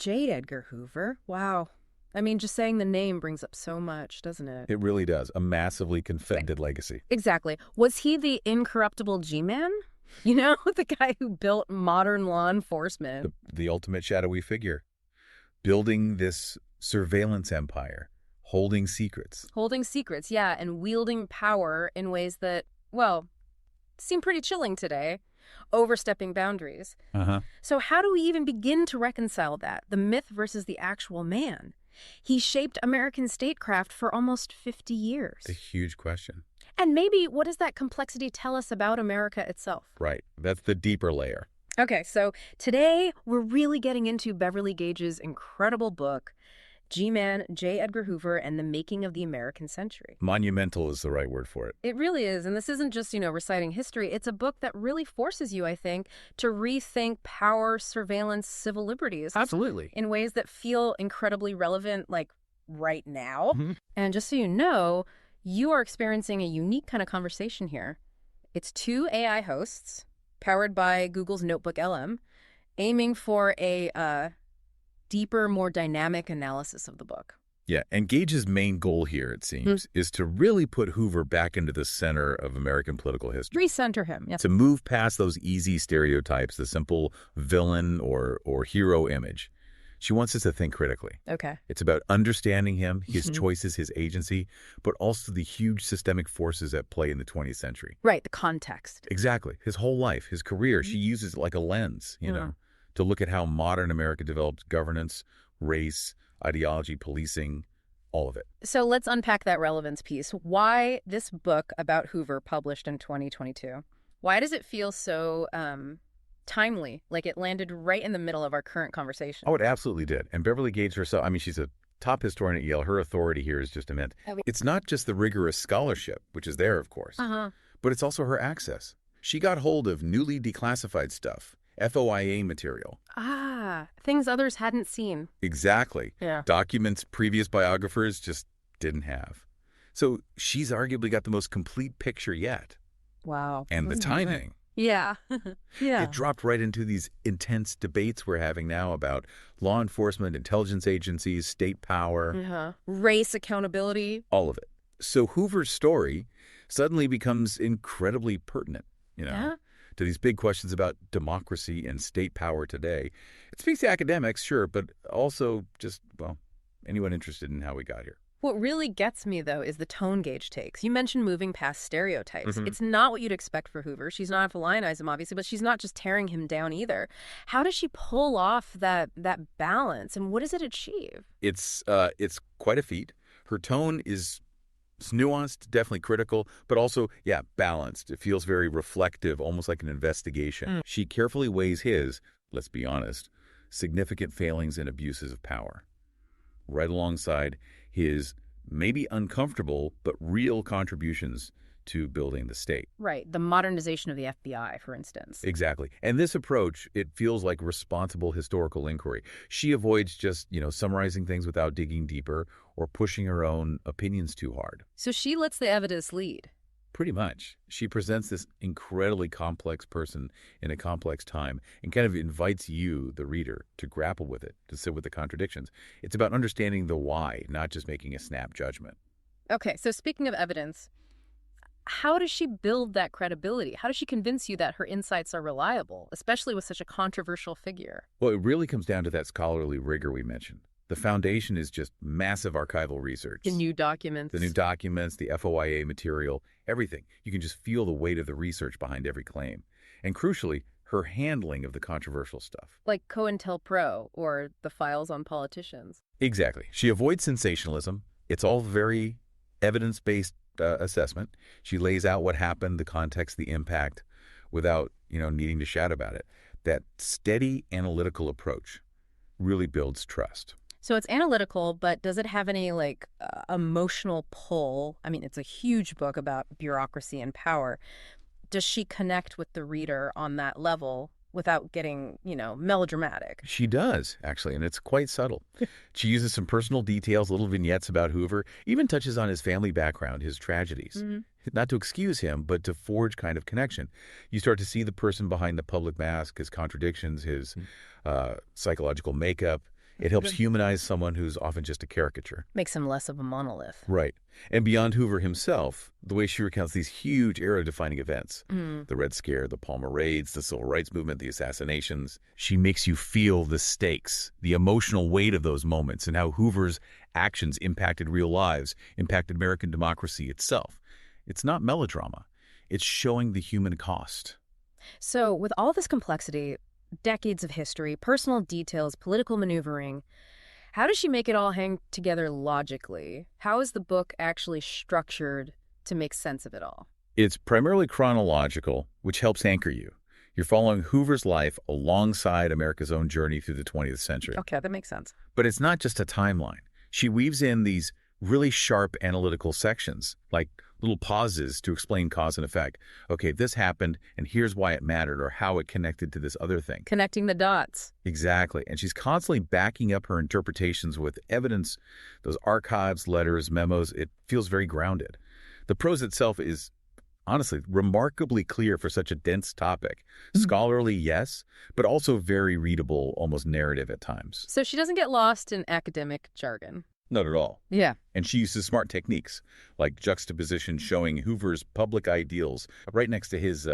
J. Edgar Hoover. Wow. I mean, just saying the name brings up so much, doesn't it? It really does. A massively confected legacy. Exactly. Was he the incorruptible G-man? You know, the guy who built modern law enforcement. The ultimate shadowy figure. Building this surveillance empire. Holding secrets. Holding secrets, yeah, and wielding power in ways that, well, seem pretty chilling today. Overstepping boundaries. So how do we even begin to reconcile that? The myth versus the actual man. He shaped American statecraft for almost 50 years. It's a huge question. And maybe what does that complexity tell us about America itself? Right. That's the deeper layer. Okay, so today we're really getting into Beverly Gage's incredible book, G-Man, J. Edgar Hoover, and the Making of the American Century. Monumental is the right word for it. It really is. And this isn't just, reciting history. It's a book that really forces you, I think, to rethink power, surveillance, civil liberties. Absolutely. In ways that feel incredibly relevant, like right now. And just so you know, you are experiencing a unique kind of conversation here. It's two AI hosts, powered by Google's NotebookLM, aiming for a deeper, more dynamic analysis of the book. Yeah, and Gage's main goal here, it seems, is to really put Hoover back into the center of American political history. Recenter him, yeah. To move past those easy stereotypes, the simple villain or hero image. She wants us to think critically. Okay. It's about understanding him, his choices, his agency, but also the huge systemic forces at play in the 20th century. Right, the context. Exactly. His whole life, his career, she uses it like a lens, you know, to look at how modern America developed governance, race, ideology, policing, all of it. So let's unpack that relevance piece. Why this book about Hoover published in 2022? Why does it feel so timely, like it landed right in the middle of our current conversation? Oh, it absolutely did. And Beverly Gage herself, I mean, she's a top historian at Yale. Her authority here is just immense. It's not just the rigorous scholarship, which is there, of course, but it's also her access. She got hold of newly declassified stuff, FOIA material. Things others hadn't seen. Exactly. Yeah. Documents previous biographers just didn't have. So she's arguably got the most complete picture yet. Wow. And the timing. Yeah. Yeah. It dropped right into these intense debates we're having now about law enforcement, intelligence agencies, state power. Race accountability. All of it. So Hoover's story suddenly becomes incredibly pertinent, to these big questions about democracy and state power today. It speaks to academics, sure, but also just, well, anyone interested in how we got here. What really gets me, though, is the tone Gage takes. You mentioned moving past stereotypes. It's not what you'd expect for Hoover. She's not to lionize him, obviously, but she's not just tearing him down either. How does she pull off that balance, and what does it achieve? It's quite a feat. Her tone is nuanced, definitely critical, but also, balanced. It feels very reflective, almost like an investigation. She carefully weighs his, let's be honest, significant failings and abuses of power, right alongside his maybe uncomfortable but real contributions to building the state. Right. The modernization of the FBI, for instance. Exactly. And this approach, it feels like responsible historical inquiry. She avoids just, summarizing things without digging deeper or pushing her own opinions too hard. So she lets the evidence lead. Pretty much. She presents this incredibly complex person in a complex time and kind of invites you, the reader, to grapple with it, to sit with the contradictions. It's about understanding the why, not just making a snap judgment. Okay, so speaking of evidence, how does she build that credibility? How does she convince you that her insights are reliable, especially with such a controversial figure? Well, it really comes down to that scholarly rigor we mentioned. The foundation is just massive archival research. The new documents. The FOIA material, everything. You can just feel the weight of the research behind every claim. And crucially, her handling of the controversial stuff. Like COINTELPRO or the files on politicians. Exactly. She avoids sensationalism. It's all very evidence-based assessment. She lays out what happened, the context, the impact, without, needing to shout about it. That steady analytical approach really builds trust. So it's analytical, but does it have any, emotional pull? I mean, it's a huge book about bureaucracy and power. Does she connect with the reader on that level without getting, melodramatic? She does, actually, and it's quite subtle. She uses some personal details, little vignettes about Hoover, even touches on his family background, his tragedies. Not to excuse him, but to forge kind of connection. You start to see the person behind the public mask, his contradictions, his psychological makeup. It helps humanize someone who's often just a caricature. Makes him less of a monolith. Right. And beyond Hoover himself, the way she recounts these huge era-defining events, the Red Scare, the Palmer Raids, the Civil Rights Movement, the assassinations, she makes you feel the stakes, the emotional weight of those moments, and how Hoover's actions impacted real lives, impacted American democracy itself. It's not melodrama. It's showing the human cost. So with all this complexity, decades of history, personal details, political maneuvering, how does she make it all hang together logically? How is the book actually structured to make sense of it all? It's primarily chronological, which helps anchor you. You're following Hoover's life alongside America's own journey through the 20th century. Okay, that makes sense. But it's not just a timeline. She weaves in these really sharp analytical sections, like little pauses to explain cause and effect. Okay, this happened, and here's why it mattered, or how it connected to this other thing. Connecting the dots. Exactly. And she's constantly backing up her interpretations with evidence, those archives, letters, memos. It feels very grounded. The prose itself is, honestly, remarkably clear for such a dense topic. Scholarly, yes, but also very readable, almost narrative at times. So she doesn't get lost in academic jargon. Not at all. Yeah. And she uses smart techniques, like juxtaposition showing Hoover's public ideals right next to his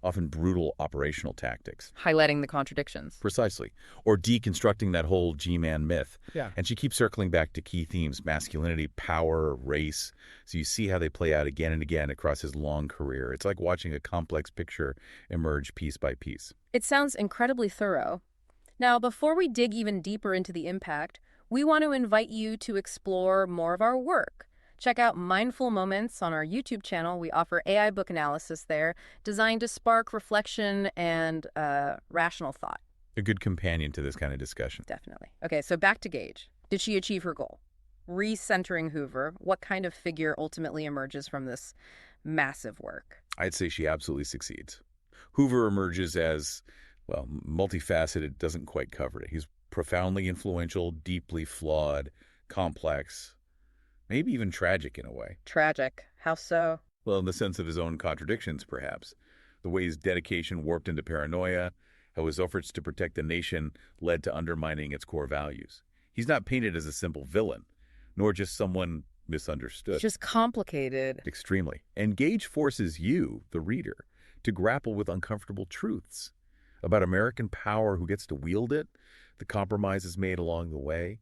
often brutal operational tactics. Highlighting the contradictions. Precisely. Or deconstructing that whole G-man myth. Yeah. And she keeps circling back to key themes: masculinity, power, race. So you see how they play out again and again across his long career. It's like watching a complex picture emerge piece by piece. It sounds incredibly thorough. Now, before we dig even deeper into the impact, we want to invite you to explore more of our work. Check out Mindful Moments on our YouTube channel. We offer AI book analysis there, designed to spark reflection and rational thought. A good companion to this kind of discussion. Definitely. Okay, so back to Gage. Did she achieve her goal? Recentering Hoover, what kind of figure ultimately emerges from this massive work? I'd say she absolutely succeeds. Hoover emerges as, well, multifaceted, doesn't quite cover it. He's profoundly influential, deeply flawed, complex, maybe even tragic in a way. Tragic. How so? Well, in the sense of his own contradictions, perhaps. The way his dedication warped into paranoia, how his efforts to protect the nation led to undermining its core values. He's not painted as a simple villain, nor just someone misunderstood. It's just complicated. Extremely. And Gage forces you, the reader, to grapple with uncomfortable truths about American power, who gets to wield it, the compromises made along the way.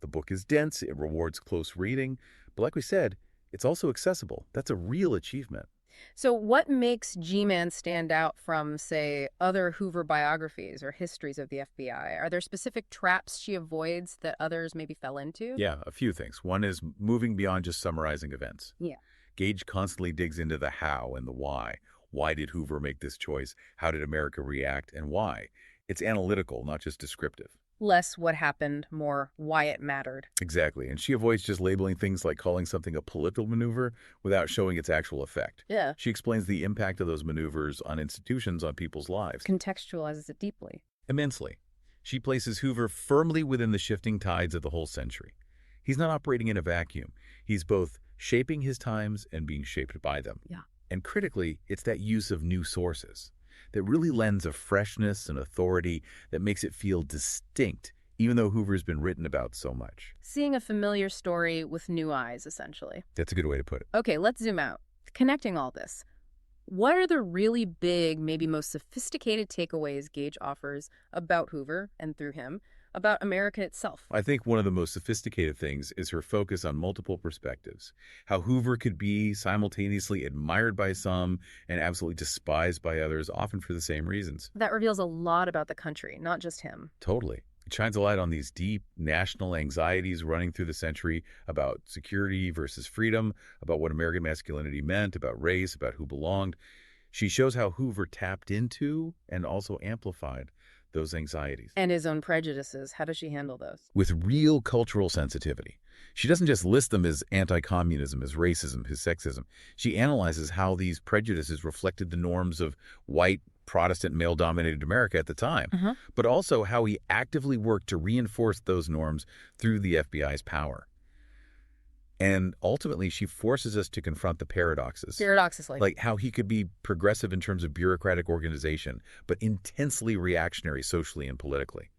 The book is dense, it rewards close reading, but like we said, it's also accessible. That's a real achievement. So what makes G-Man stand out from, say, other Hoover biographies or histories of the FBI? Are there specific traps she avoids that others maybe fell into? Yeah, a few things. One is moving beyond just summarizing events. Yeah. Gage constantly digs into the how and the why. Why did Hoover make this choice? How did America react, and why? It's analytical, not just descriptive. Less what happened, more why it mattered. Exactly. And she avoids just labeling things like calling something a political maneuver without showing its actual effect. Yeah. She explains the impact of those maneuvers on institutions, on people's lives. Contextualizes it deeply. Immensely. She places Hoover firmly within the shifting tides of the whole century. He's not operating in a vacuum. He's both shaping his times and being shaped by them. Yeah. And critically, it's that use of new sources that really lends a freshness and authority that makes it feel distinct, even though Hoover's been written about so much. Seeing a familiar story with new eyes, essentially. That's a good way to put it. Okay, let's zoom out. Connecting all this. What are the really big, maybe most sophisticated takeaways Gage offers about Hoover, and through him, about America itself? I think one of the most sophisticated things is her focus on multiple perspectives. How Hoover could be simultaneously admired by some and absolutely despised by others, often for the same reasons. That reveals a lot about the country, not just him. Totally. It shines a light on these deep national anxieties running through the century about security versus freedom, about what American masculinity meant, about race, about who belonged. She shows how Hoover tapped into and also amplified those anxieties. And his own prejudices. How does she handle those? With real cultural sensitivity. She doesn't just list them as anti-communism, as racism, as sexism. She analyzes how these prejudices reflected the norms of white, Protestant, male-dominated America at the time, but also how he actively worked to reinforce those norms through the FBI's power. And ultimately, she forces us to confront the paradoxes. Paradoxes like how he could be progressive in terms of bureaucratic organization, but intensely reactionary socially and politically.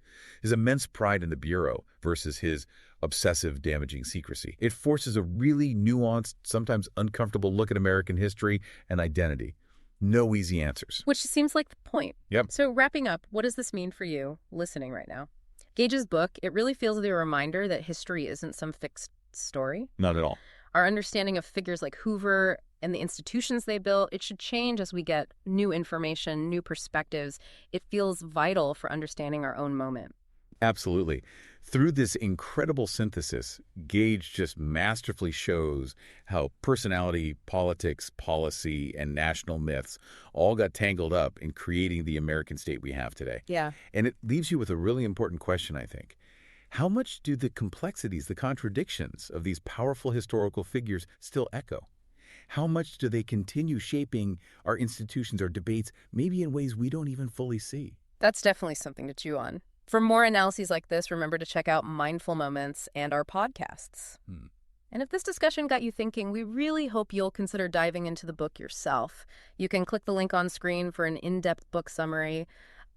his immense pride in the Bureau versus his obsessive, damaging secrecy. It forces a really nuanced, sometimes uncomfortable look at American history and identity. No easy answers. Which seems like the point. Yep. So wrapping up, what does this mean for you listening right now? Gage's book, it really feels like a reminder that history isn't some fixed story. Not at all. Our understanding of figures like Hoover and the institutions they built, it should change as we get new information, new perspectives. It feels vital for understanding our own moment. Absolutely. Through this incredible synthesis, Gage just masterfully shows how personality, politics, policy, and national myths all got tangled up in creating the American state we have today. Yeah. And it leaves you with a really important question, I think. How much do the complexities, the contradictions of these powerful historical figures still echo? How much do they continue shaping our institutions, our debates, maybe in ways we don't even fully see? That's definitely something to chew on. For more analyses like this, remember to check out Mindful Moments and our podcasts. And if this discussion got you thinking, we really hope you'll consider diving into the book yourself. You can click the link on screen for an in-depth book summary.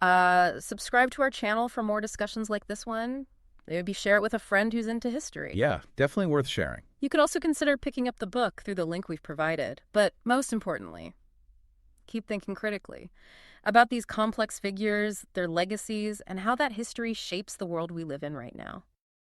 Subscribe to our channel for more discussions like this one. Maybe share it with a friend who's into history. Yeah, definitely worth sharing. You could also consider picking up the book through the link we've provided. But most importantly, keep thinking critically about these complex figures, their legacies, and how that history shapes the world we live in right now.